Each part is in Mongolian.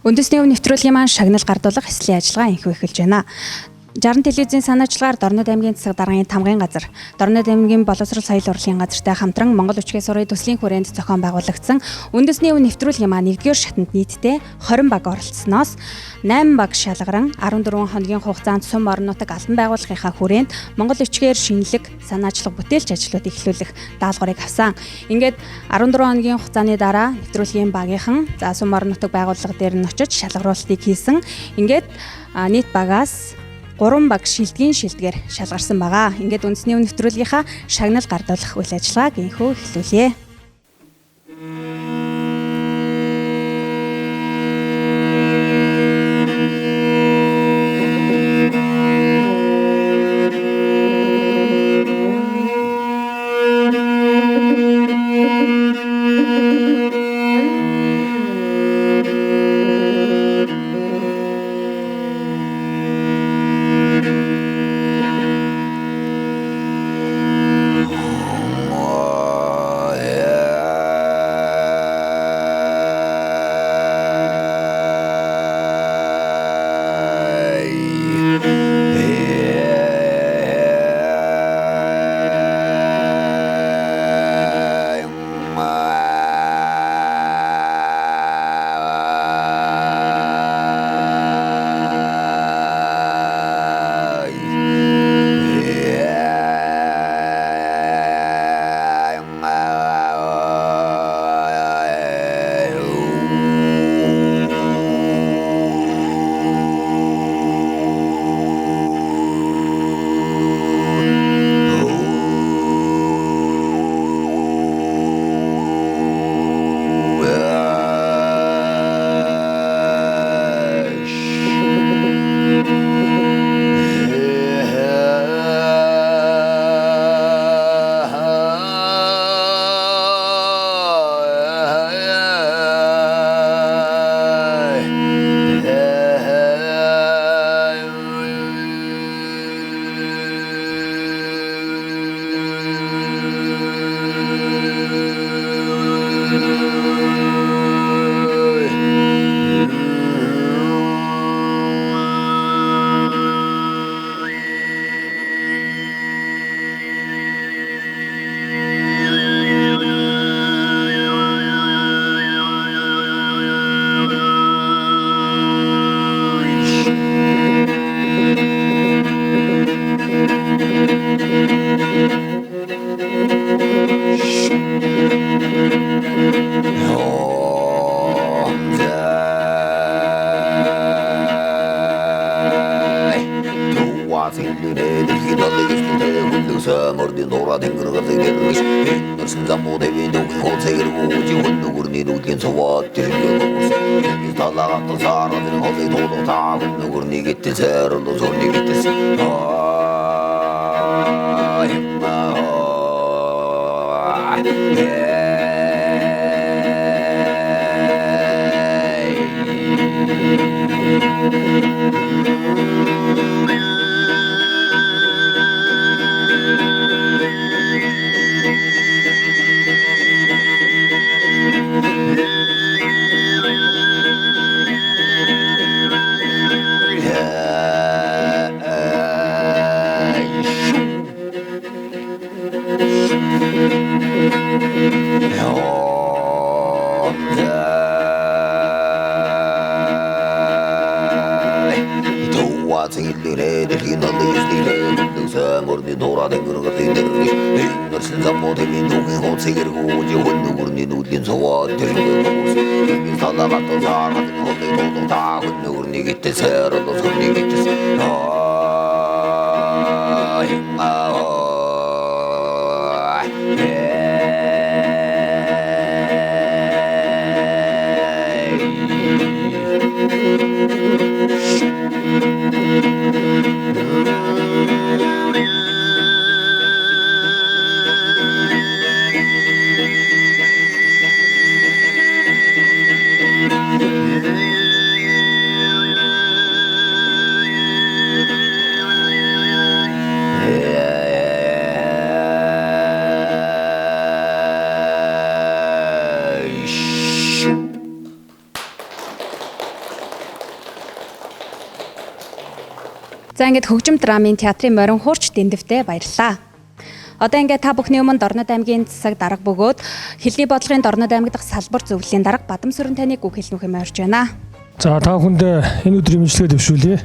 Үндэсний өв нэвтрүүлгийн маань шагнал гардуулах эслийн ажиллагаа инхүү эхэлж байна. 60 телевизийн санаачлагаар Дорнод аймгийн засаг даргын тамгын газар, Дорнод аймгийн боловсрол соёл урлагийн газартай хамтран Монгол Өчгөө сургуулийн төслийн хүрээнд зохион байгуулагдсан үндэсний өв нэвтрүүлгийн маань 1-р шатанд нийтдээ 20 баг оролцсноос 8 баг шалгаран 14 хоногийн хугацаанд сум орон нутаг албан байгууллагынхаа хүрээнд Монгол Өчгөөр шинэлэг санаачлаг бүтээлч ажлууд эхлүүлэх даалгаврыг авсан. Ингээд 14 хоногийн хугацааны дараа нэвтрүүлгийн багийнхан сум орон нутаг байгууллага дээр нь очиж шалгаруултыг хийсэн. Ингээд нийт багаас 3 баг шилдгээр шалгарсан байгаа. Ингээд үндэсний өв нэвтрүүлгийнхаа шагнал гардуулах үйл ажиллагааг инхүү эхлүүлье. За ингээд хөгжим драмын театрын морин хуурч дэндвтэй баярлалаа. Одоо ингээд та бүхний өмнө Дорнод аймгийн засаг дарга бөгөөд хэлний бодлогын Дорнод аймаг дахь салбар зөвлөлийн дарга Бадам Сүрэн таныг үг хэлнүүх юм орж байна. За та бүхэнд энэ өдрийн мэдлэгээ дэвшүүлье.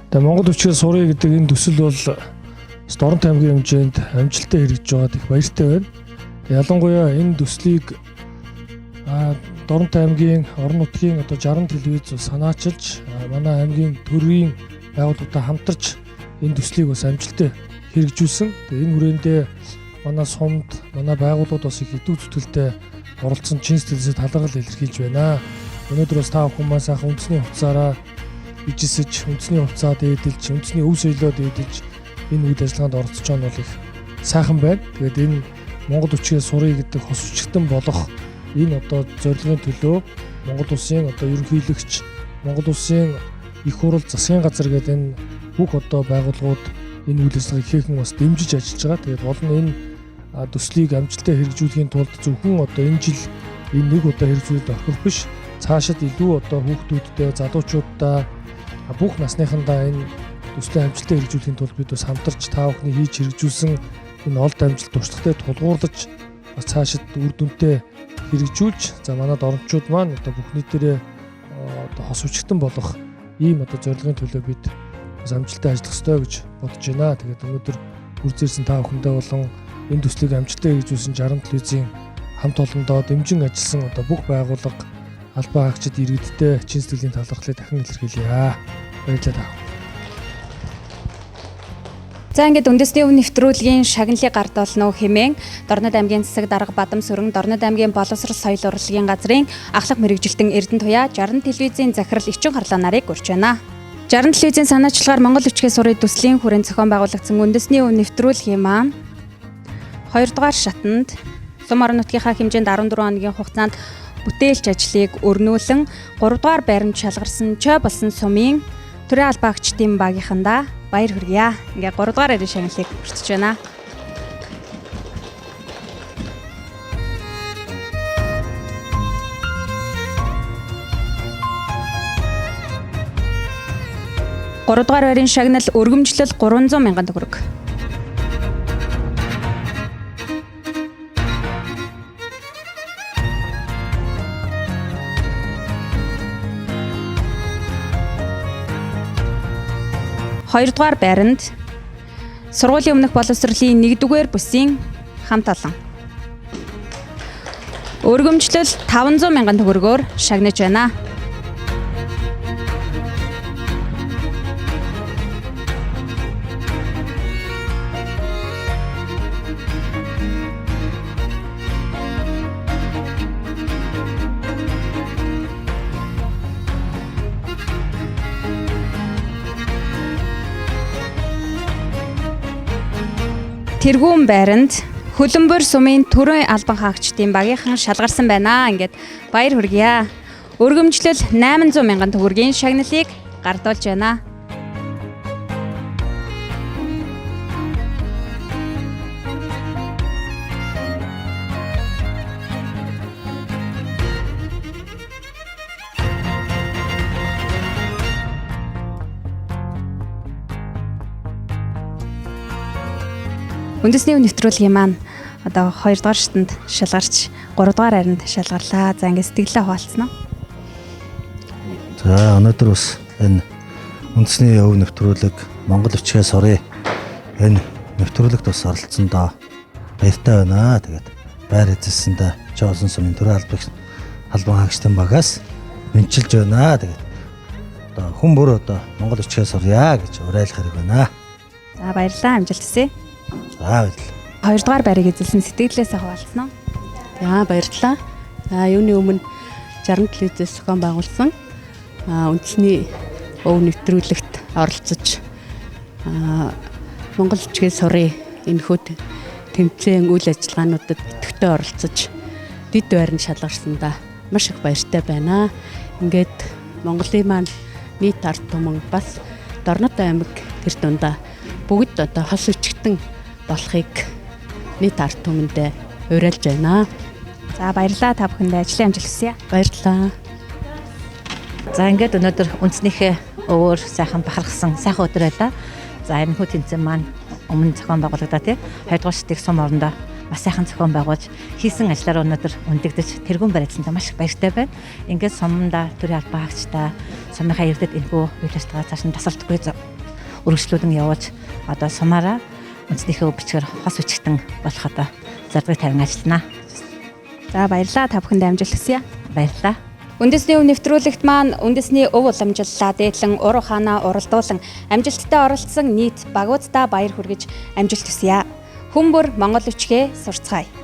Тэгээ Монгол хүчээр сурах гэдэг энэ төсөл бол Дорнод аймгийн хэмжээнд амжилттай хэрэгжиж байгаад их баяртай байна. Ялангуяа энэ төслийг Дорнод аймгийн орон нутгийн 60 телевиз санаачилж манай аймгийн төрийн байгууллагатай хамтарч энэ төслийг бас амжилттай хэрэгжүүлсэн. Тэгээ энэ хүрээндээ манай сумд, манай байгууллагууд бас их идэв зүтгэлтэй оролцсон чин сэтгэлээс талархал илэрхийлж байна. Өнөөдөр бас та бүхэн маань сайхан үндэсний хувцаараа ижисэж, үндэсний хувцаа дээдэлж, үндэсний өв соёлоо дээдэлж энэ үйл ажиллагаанд оролцож байгаа нь бол их сайхан байна. Тэгээд энэ Монгол хүчээр сурах гэдэг хос хүчтэн болох энэ зорилгын төлөө Монгол улсын ерөнхийлөгч, Монгол улсын их хурал засгийн газар гэдэг энэ бүх байгууллагууд энэ үйл ажиллагааг ихээхэн бас дэмжиж ажиллаж байгаа. Тэгээд гол нь энэ төслийг амжилттай хэрэгжүүлэхийн тулд зөвхөн энэ жил энэ нэг удаа хэрэгжүүлэлт орхих биш, цаашид илүү хүүхдүүдтэй, залуучуудаа бүх насныхандаа энэ төслийг амжилттай хэрэгжүүлэхийн тулд бид бас хамтарч та бүхний хийж хэрэгжүүлсэн энэ олд амжилт туршлагатай тулгуурлаж бас цаашид үр дүнтэй хэрэгжүүлж манай дорночууд маань бүх нийтээрээ хос хүчтэн болох ийм зорилгын төлөө бид бас амжилттай ажиллах ёстой гэж бодож байна. Тэгээд өнөөдөр үрзээрсэн та бүхэндээ болон энэ төслийг амжилттай хэрэгжүүлсэн 60 телевизийн хамт олондоо дэмжин ажилласан бүх байгууллага, албан хаагчид иргэдтэй чин сэтгэлийн талархлыг дахин илэрхийлье. Баярлалаа. За ингээд үндэсний өв нэвтрүүлгийн шагналыг гард олно хэмээн Дорнод аймгийн засаг дарга Бадам Сүрэн, Дорнод аймгийн боловсрол соёл урлагийн газрын ахлах мэрэгжилтэн Эрдэнэ туяа 60 телевизийн захирал Эчин харлаа нарыг урьж байна. 60 телевизийн санаачлагаар Монгол хүчгээ сурах төслийн хүрээнд зохион байгуулагдсан үндэсний өв нэвтрүүлгийн маань 2 дугаар шатанд сум орон нутгийнхаа хэмжээнд 14 хоногийн хугацаанд бүтээлч ажлыг өрнүүлэн 3 дугаар байранд шалгарсан Чой болсон сумын төрийн албаагчдын багийнхандаа баяр хүргье. Ингээ 3 дугаар эрийн шагналыг хүртэж байна. Гуравдугаар байрын шагнал өргөмжлөл 300 мянган төгрөг. Хоёрдугаар байранд сургуулийн өмнөх боловсролын 1-р бүсийн хамт олон. Өргөмжлөл 500 мянган төгрөгөөр шагнаж байна. Тэргүүн байранд Хөлбөмбөр сумын төрийн албан хаагчдын багийнхан шалгарсан байна. Ингээд баяр хүргье. Өргөмжлөл 800 мянган төгрөгийн шагналыг гардуулж байна. Үндэсний өв нэвтрүүлгийн маань 2 дугаар шатанд шалгарч 3 дугаар байранд шалгарлаа. За ингээд сэтгэлээ хуваалцсан уу? За өнөөдөр бас энэ үндэсний өв нэвтрүүлэг Монгол хүчгээ сурах энэ нэвтрүүлэгт бас оролцсондоо баяртай байна. Тэгээд байр эзэлсэндээ Чой болсон сумын төрийн албан хаагчдын багаас мэдчилж байна. Тэгээд хүн бүр Монгол хүчгээ сурья гэж уриалах хэрэг байна. За баярлалаа, амжилт хүсье. За баярлалаа. 2 дугаар байрыг эзэлсэн сэтгэлээсээ хуваалцсан уу? За баярлалаа. Юуны өмнө 60 телевизээс зохион байгуулсан үндэсний өв нэвтрүүлэгт оролцож Монгол хүчгээ сурах энэхүү тэмцээн үйл ажиллагаануудад идэвхтэй оролцож дэд байранд шалгарсандаа маш их баяртай байна. Ингээд Монголын маань нийт ард түмэн бас Дорнод аймаг тэр дундаа бүгд хос өчгтөн болохыг нийт ард түмэндээ уриалж байна. За баярлалаа, та бүхэндээ ажлын амжилт хүсье. Баярлалаа. За ингээд өнөөдөр үндэснийхээ өөр сайхан бахархсан сайхан өдөр байлаа. За энэ хүү тэмцээн маань өмнө зохион байгуулагдаа тий. 2 дугаар шатыг сум орондоо бас сайхан зохион байгуулж хийсэн ажлаараа өнөөдөр өндөгдөж тэргүүн барилцсандаа маш их баяртай байна. Ингээд сумдаа төрийн албан хаагчтай сумынхаа эрдэд энэхүү үйлчлэгээ цааш нь тасралтгүй үргэлжлүүлэн явуулж одоо сумаараа үндэснийхээ бичгээр хос үчигтэн болох одоо зорилгыг тавин ажиллана. За баярлалаа, та бүхэнд амжилт хүсье. Баярлалаа. Үндэсний өв нэвтрүүлэгт маань үндэсний өв уламжлалаа дээдлэн уруу хаанаа уралдуулан амжилттай оролцсон нийт багуудаа баяр хүргэж амжилт хүсье. Хүмүүр Монгол үчгээ сурцгаая.